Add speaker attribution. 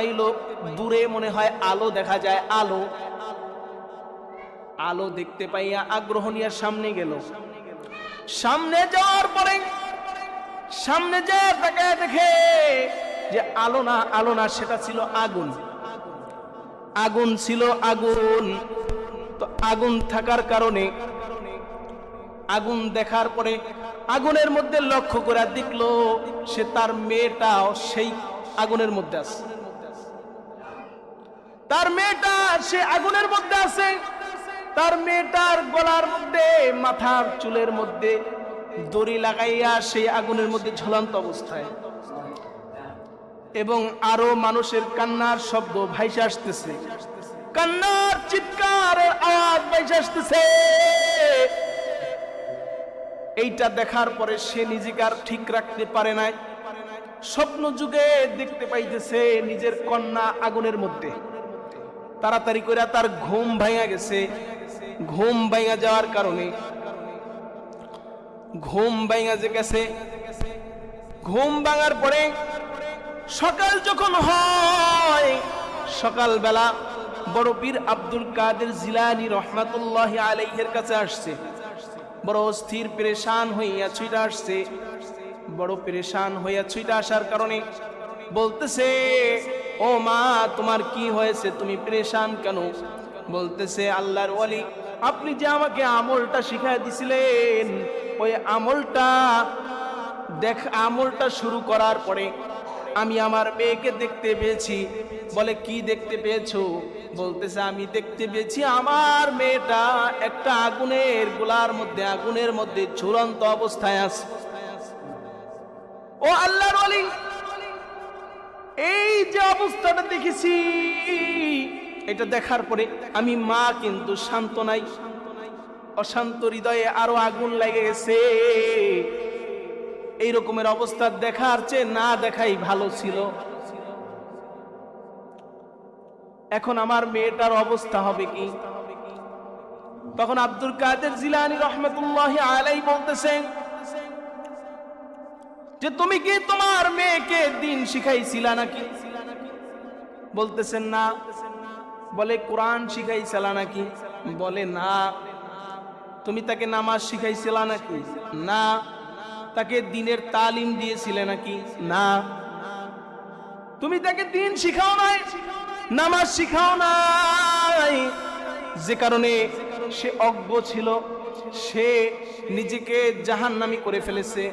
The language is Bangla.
Speaker 1: পাইল দূরে মনে হয় আলো দেখা যায়, আলো আলো দেখতে পাইয়া আগ্রহ নিয়ে সামনে গেল। সামনে যাওয়ার পরে সামনে যে তাকায় দেখে যে আলো না সেটা ছিল আগুন। আগুন ছিল, আগুন। তো আগুন থাকার কারণে আগুন দেখার পরে আগুনের মধ্যে লক্ষ্য করে দেখলো সে তার মেয়েটাও সেই আগুনের মধ্যে আছে। তার মেয়েটা সে আগুনের মধ্যে আছে। তার মেয়েটার গলার মধ্যে, মাথার চুলের মধ্যে দড়ি লাগাইয়া সেই আগুনের মধ্যে ঝুলন্ত অবস্থায়, এবং আরো মানুষের কান্নার শব্দ ভাইসে আসতেছে, কান্নার চিৎকারের আওয়াজ ভাইসে আসতেছে। এইটা দেখার পরে সে নিজেকে আর ঠিক রাখতে পারে নাই। স্বপ্ন যুগে দেখতে পাইতেছে নিজের কন্যা আগুনের মধ্যে। তাড়াতাড়ি করে তার ঘুম ভাঙা গেছে। ঘুম ভাঙা যাওয়ার কারণে ঘুম ভাঙার পরে সকাল যখন হয়, সকালবেলা বড় পীর আব্দুল কাদের জিলানী রহমাতুল্লাহি আলাইহির কাছে আসছে। বড় অস্থির পেরেশান হইয়া ছুটে আসছে। বড় পেরেশান হইয়া ছুটে আসার কারণে বলতেছে, ও মা, তোমার কি হয়েছে, তুমি পেরেশান কেন? বলতেছে, আল্লাহর ওয়ালি, আপনি যে আমাকে আমলটা শিখাই দিছিলেন, ওই আমলটা শুরু করার পরে আমি আমার মেয়েকে দেখতে পেয়েছি। বলে, কি দেখতে পেয়েছো? বলতেছে, আমি দেখতে পেয়েছি আমার মেয়েটা একটা আগুনের গোলার মধ্যে, আগুনের মধ্যে ঝুলন্ত অবস্থায় আছে। ও আল্লাহর ওয়ালি, এই যে অবস্থাটা দেখেছি, এটা দেখার পরে আমি মা কিন্তু শান্ত নাই, অশান্ত হৃদয়ে আরো আগুন লেগে গেছে। এই রকমের অবস্থা দেখার চেয়ে না দেখাই ভালো ছিল। এখন আমার মেয়েটার অবস্থা হবে কি? তখন আব্দুল কাদের জিলানী রহমাতুল্লাহি আলাইহি বলতেছেন যে, তুমি কি তোমার মেয়েকে দিন শিখাইছিলা নাকি? বলতেছেন, না। বলে, কোরআন শিখাইছিলা নাকি? বলে, না। তুমি তাকে নামাজ শিখাইছিলা নাকি? না। তাকে দ্বীনের তালিম দিয়েছিলে নাকি? না। তুমি তাকে দ্বীন শিখাও নাই, নামাজ শিখাও নাই। যে কারণে সে অজ্ঞ ছিল, সে নিজেকে জাহান্নামী করে ফেলেছে।